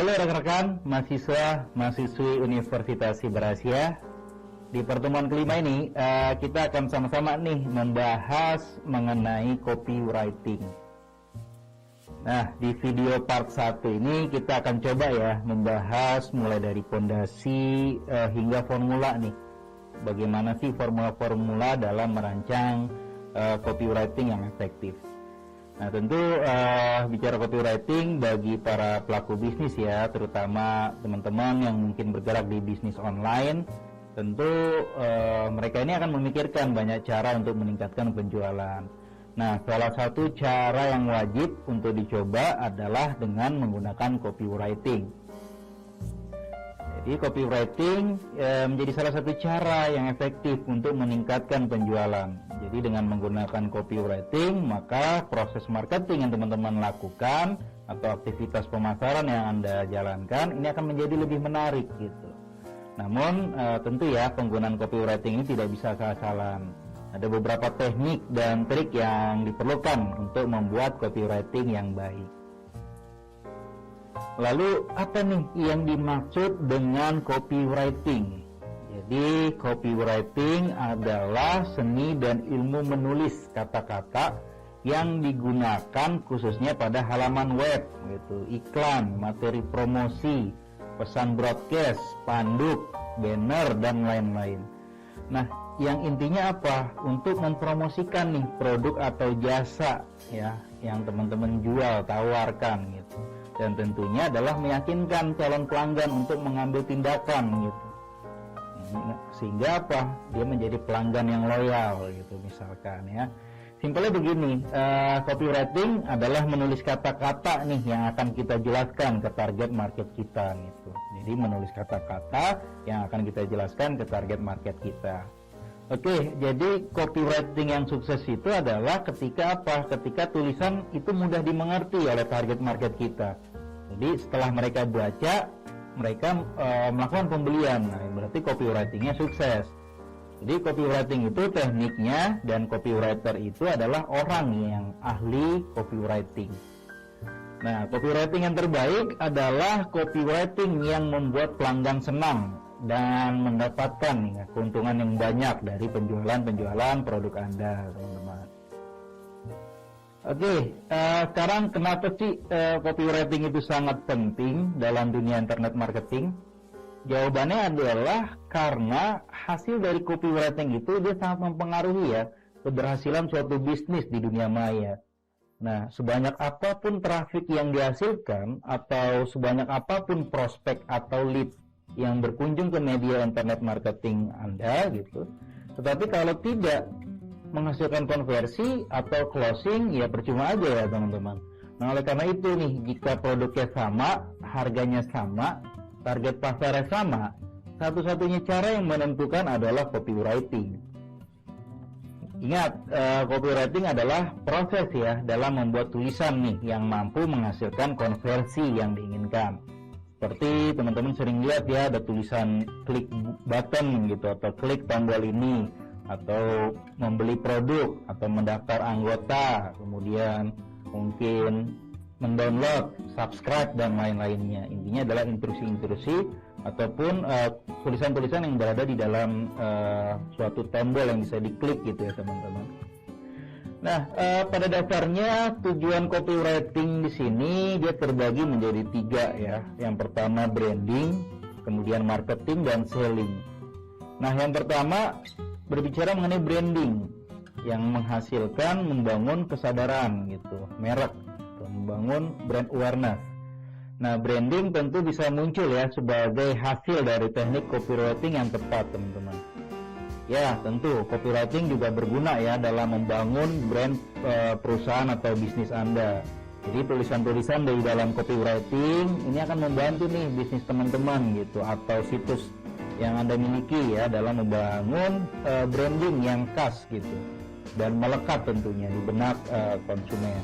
Halo rekan-rekan, mahasiswi Universitas Siberasia. Di pertemuan kelima ini, kita akan sama-sama nih membahas mengenai copywriting. Nah, di video part 1 ini kita akan coba ya membahas mulai dari pondasi hingga formula nih. Bagaimana sih formula-formula dalam merancang copywriting yang efektif. Nah, tentu bicara copywriting bagi para pelaku bisnis ya, terutama teman-teman yang mungkin bergerak di bisnis online, tentu mereka ini akan memikirkan banyak cara untuk meningkatkan penjualan. Nah, salah satu cara yang wajib untuk dicoba adalah dengan menggunakan copywriting. Jadi copywriting menjadi salah satu cara yang efektif untuk meningkatkan penjualan. Jadi dengan menggunakan copywriting, maka proses marketing yang teman-teman lakukan atau aktivitas pemasaran yang Anda jalankan ini akan menjadi lebih menarik gitu. Namun tentu ya penggunaan copywriting ini tidak bisa asal-asalan. Ada beberapa teknik dan trik yang diperlukan untuk membuat copywriting yang baik. Lalu apa nih yang dimaksud dengan copywriting? Jadi copywriting adalah seni dan ilmu menulis kata-kata yang digunakan khususnya pada halaman web, gitu, iklan, materi promosi, pesan broadcast, spanduk, banner dan lain-lain. Nah, yang intinya apa? Untuk mempromosikan nih produk atau jasa ya yang teman-teman jual, tawarkan gitu. Dan tentunya adalah meyakinkan calon pelanggan untuk mengambil tindakan gitu. Sehingga apa? Dia menjadi pelanggan yang loyal gitu misalkan ya. Simpelnya begini, copywriting adalah menulis kata-kata nih yang akan kita jelaskan ke target market kita gitu. Jadi menulis kata-kata yang akan kita jelaskan ke target market kita. Oke, jadi copywriting yang sukses itu adalah ketika apa? Ketika tulisan itu mudah dimengerti oleh target market kita. Jadi setelah mereka baca, mereka melakukan pembelian. Nah, berarti copywritingnya sukses. Jadi copywriting itu tekniknya dan copywriter itu adalah orang yang ahli copywriting. Nah, copywriting yang terbaik adalah copywriting yang membuat pelanggan senang dan mendapatkan ya, keuntungan yang banyak dari penjualan produk Anda, teman-teman. Oke, sekarang kenapa sih copywriting itu sangat penting dalam dunia internet marketing? Jawabannya adalah karena hasil dari copywriting itu dia sangat mempengaruhi ya keberhasilan suatu bisnis di dunia maya. Nah, sebanyak apapun traffic yang dihasilkan atau sebanyak apapun prospek atau lead yang berkunjung ke media internet marketing Anda gitu, tetapi kalau tidak menghasilkan konversi atau closing ya percuma aja ya teman-teman. Nah, oleh karena itu nih, jika produknya sama, harganya sama, target pasarnya sama, satu-satunya cara yang menentukan adalah copywriting. Ingat, copywriting adalah proses ya dalam membuat tulisan nih yang mampu menghasilkan konversi yang diinginkan. Seperti teman-teman sering lihat ya, ada tulisan klik button gitu, atau klik tombol ini, atau membeli produk, atau mendaftar anggota, kemudian mungkin mendownload, subscribe, dan lain-lainnya. Intinya adalah intrusi-intrusi ataupun tulisan-tulisan yang berada di dalam suatu tombol yang bisa diklik gitu ya teman-teman. Nah, pada dasarnya tujuan copywriting di sini dia terbagi menjadi 3 ya. Yang pertama branding, kemudian marketing dan selling. Nah, yang pertama berbicara mengenai branding yang menghasilkan membangun kesadaran gitu, merek, gitu, membangun brand awareness. Nah, branding tentu bisa muncul ya sebagai hasil dari teknik copywriting yang tepat, teman-teman. Ya, tentu copywriting juga berguna ya dalam membangun brand perusahaan atau bisnis Anda. Jadi tulisan-tulisan dari dalam copywriting ini akan membantu nih bisnis teman-teman gitu atau situs yang Anda miliki ya dalam membangun branding yang khas gitu dan melekat tentunya di benak konsumen.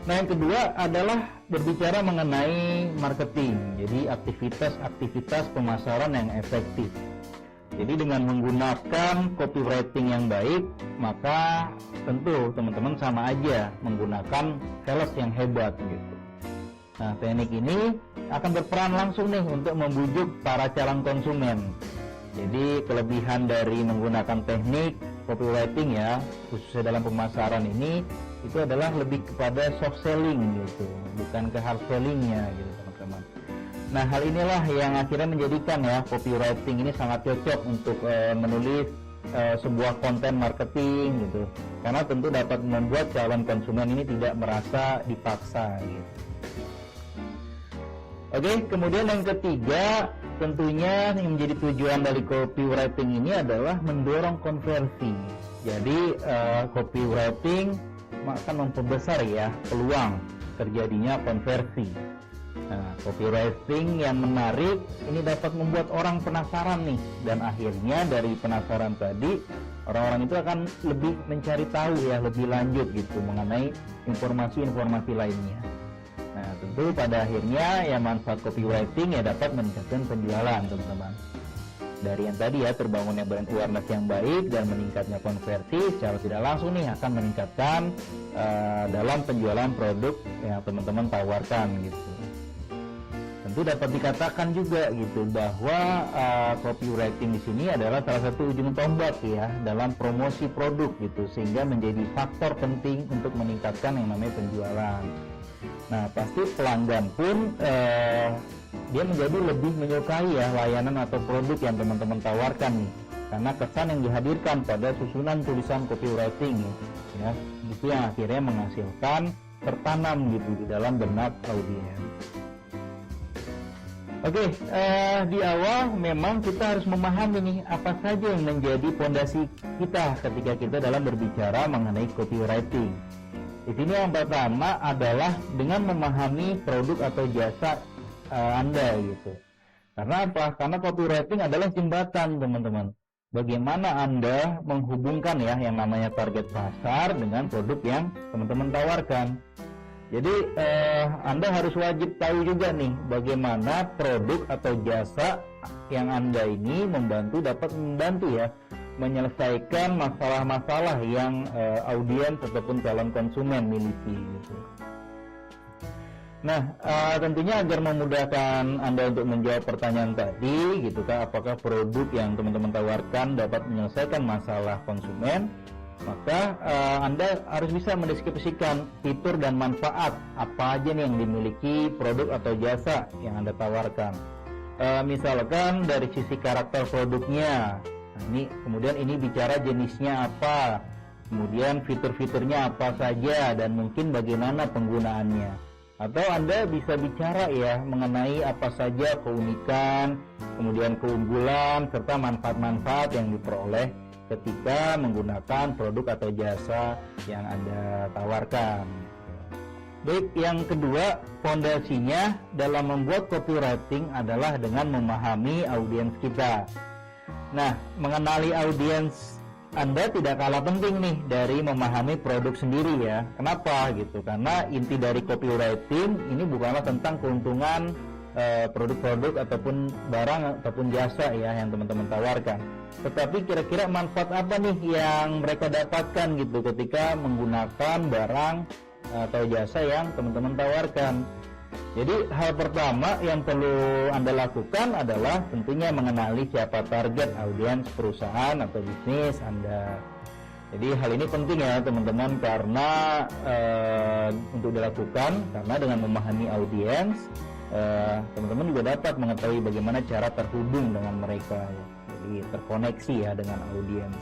Nah, yang kedua adalah berbicara mengenai marketing. Jadi aktivitas-aktivitas pemasaran yang efektif. Jadi dengan menggunakan copywriting yang baik, maka tentu teman-teman sama aja menggunakan sales yang hebat gitu. Nah, teknik ini akan berperan langsung nih untuk membujuk para calon konsumen. Jadi kelebihan dari menggunakan teknik copywriting ya, khususnya dalam pemasaran ini, itu adalah lebih kepada soft selling gitu, bukan ke hard sellingnya gitu teman-teman. Nah, hal inilah yang akhirnya menjadikan ya copywriting ini sangat cocok untuk menulis sebuah konten marketing gitu, karena tentu dapat membuat calon konsumen ini tidak merasa dipaksa gitu. Oke, kemudian yang ketiga, tentunya yang menjadi tujuan dari copywriting ini adalah mendorong konversi. Jadi copywriting akan memperbesar ya peluang terjadinya konversi. Nah, copywriting yang menarik ini dapat membuat orang penasaran nih, dan akhirnya dari penasaran tadi orang-orang itu akan lebih mencari tahu ya lebih lanjut gitu mengenai informasi-informasi lainnya. Nah, tentu pada akhirnya ya manfaat copywriting ya dapat meningkatkan penjualan teman-teman. Dari yang tadi ya terbangunnya brand awareness yang baik dan meningkatnya konversi secara tidak langsung nih akan meningkatkan dalam penjualan produk yang teman-teman tawarkan gitu. Tentu dapat dikatakan juga gitu bahwa copywriting di sini adalah salah satu ujung tombak ya dalam promosi produk gitu, sehingga menjadi faktor penting untuk meningkatkan yang namanya penjualan. Nah, pasti pelanggan pun dia menjadi lebih menyukai ya layanan atau produk yang teman-teman tawarkan nih, karena kesan yang dihadirkan pada susunan tulisan copywriting ya, itu yang akhirnya menghasilkan tertanam gitu di dalam benak audiens. Oke, di awal memang kita harus memahami nih apa saja yang menjadi fondasi kita ketika kita dalam berbicara mengenai copywriting. Di sini yang pertama adalah dengan memahami produk atau jasa Anda gitu. Karena apa? Karena copywriting adalah jembatan teman-teman. Bagaimana Anda menghubungkan ya yang namanya target pasar dengan produk yang teman-teman tawarkan. Jadi Anda harus wajib tahu juga nih bagaimana produk atau jasa yang Anda ini dapat membantu ya menyelesaikan masalah-masalah yang audiens ataupun calon konsumen miliki gitu. Nah, tentunya agar memudahkan Anda untuk menjawab pertanyaan tadi gitu kan, apakah produk yang teman-teman tawarkan dapat menyelesaikan masalah konsumen, maka Anda harus bisa mendeskripsikan fitur dan manfaat apa aja nih yang dimiliki produk atau jasa yang Anda tawarkan. Misalkan dari sisi karakter produknya, nah, kemudian ini bicara jenisnya apa, kemudian fitur-fiturnya apa saja, dan mungkin bagaimana penggunaannya. Atau Anda bisa bicara ya mengenai apa saja keunikan, kemudian keunggulan, serta manfaat-manfaat yang diperoleh ketika menggunakan produk atau jasa yang Anda tawarkan. Baik, yang kedua, fondasinya dalam membuat copywriting adalah dengan memahami audiens kita. Nah, mengenali audiens Anda tidak kalah penting nih dari memahami produk sendiri ya. Kenapa gitu? Karena inti dari copywriting ini bukanlah tentang keuntungan produk-produk ataupun barang ataupun jasa ya yang teman-teman tawarkan, tetapi kira-kira manfaat apa nih yang mereka dapatkan gitu ketika menggunakan barang atau jasa yang teman-teman tawarkan. Jadi hal pertama yang perlu Anda lakukan adalah tentunya mengenali siapa target audiens perusahaan atau bisnis Anda. Jadi hal ini penting ya teman-teman, karena untuk dilakukan, karena dengan memahami audiens teman-teman juga dapat mengetahui bagaimana cara terhubung dengan mereka ya. Jadi terkoneksi ya dengan audiens.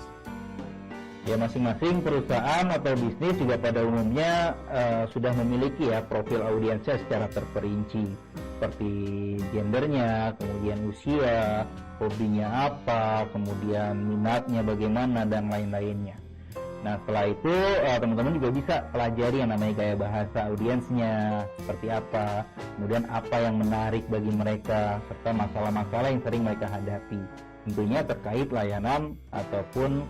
Ya, masing-masing perusahaan atau bisnis juga pada umumnya sudah memiliki ya profil audiensnya secara terperinci, seperti gendernya, kemudian usia, hobinya apa, kemudian minatnya bagaimana, dan lain-lainnya. Nah, setelah itu teman-teman juga bisa pelajari yang namanya gaya bahasa audiensnya seperti apa, kemudian apa yang menarik bagi mereka, serta masalah-masalah yang sering mereka hadapi, tentunya terkait layanan ataupun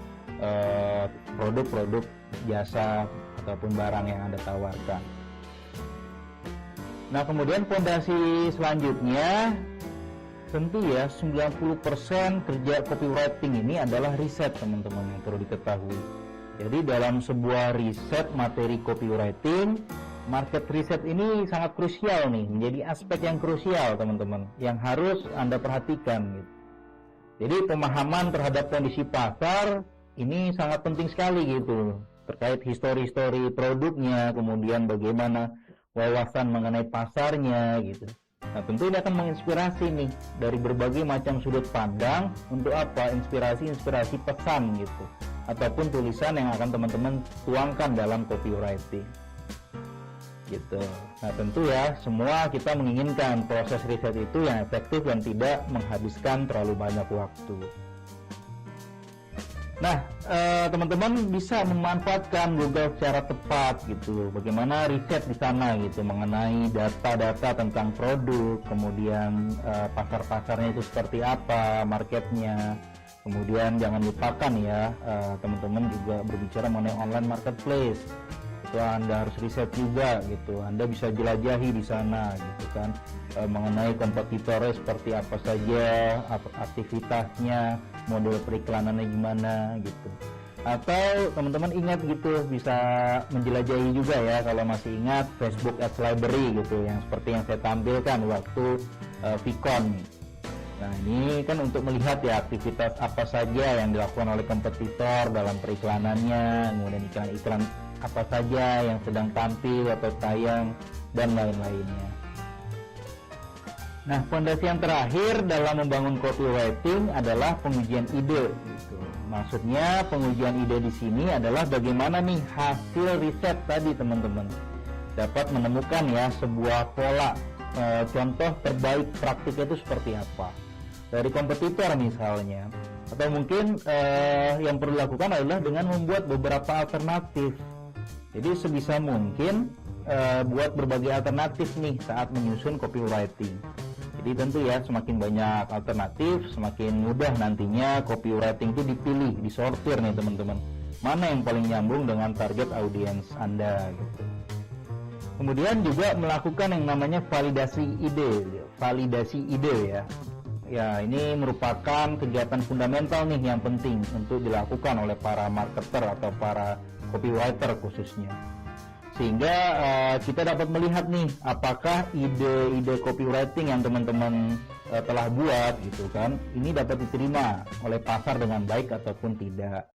produk-produk jasa ataupun barang yang Anda tawarkan. Nah, kemudian fondasi selanjutnya tentu ya 90% kerja copywriting ini adalah riset teman-teman yang perlu diketahui. Jadi dalam sebuah riset materi copywriting, market research ini sangat krusial nih, menjadi aspek yang krusial teman-teman, yang harus Anda perhatikan gitu. Jadi pemahaman terhadap kondisi pasar ini sangat penting sekali gitu, terkait histori-histori produknya, kemudian bagaimana wawasan mengenai pasarnya gitu. Nah, tentu ini akan menginspirasi nih dari berbagai macam sudut pandang untuk apa? Inspirasi pesan gitu, ataupun tulisan yang akan teman-teman tuangkan dalam copywriting gitu. Nah, tentu ya semua kita menginginkan proses riset itu yang efektif dan tidak menghabiskan terlalu banyak waktu. Nah, teman-teman bisa memanfaatkan Google secara tepat gitu. Bagaimana riset di sana gitu mengenai data-data tentang produk, kemudian pasar-pasarnya itu seperti apa, marketnya. Kemudian jangan lupakan ya, teman-teman juga berbicara mengenai online marketplace. Itu Anda harus riset juga gitu. Anda bisa jelajahi di sana gitu kan, mengenai kompetitornya seperti apa saja, aktivitasnya, model periklanannya gimana gitu. Atau teman-teman ingat gitu, bisa menjelajahi juga ya, kalau masih ingat Facebook Ads Library gitu, yang seperti yang saya tampilkan waktu VCon. Nah, ini kan untuk melihat ya aktivitas apa saja yang dilakukan oleh kompetitor dalam periklanannya, kemudian iklan-iklan apa saja yang sedang tampil atau tayang, dan lain-lainnya. Nah, fondasi yang terakhir dalam membangun copywriting adalah pengujian ide. Gitu. Maksudnya pengujian ide di sini adalah bagaimana nih hasil riset tadi teman-teman dapat menemukan ya sebuah pola, contoh terbaik praktiknya itu seperti apa dari kompetitor misalnya, atau mungkin yang perlu dilakukan adalah dengan membuat beberapa alternatif. Jadi sebisa mungkin buat berbagai alternatif nih saat menyusun copywriting. Jadi tentu ya semakin banyak alternatif, semakin mudah nantinya copywriting itu dipilih, disortir nih teman-teman. Mana yang paling nyambung dengan target audiens Anda gitu. Kemudian juga melakukan yang namanya validasi ide. Validasi ide ya. Ya, ini merupakan kegiatan fundamental nih yang penting untuk dilakukan oleh para marketer atau para copywriter khususnya. Sehingga kita dapat melihat nih apakah ide-ide copywriting yang teman-teman telah buat gitu kan, ini dapat diterima oleh pasar dengan baik ataupun tidak.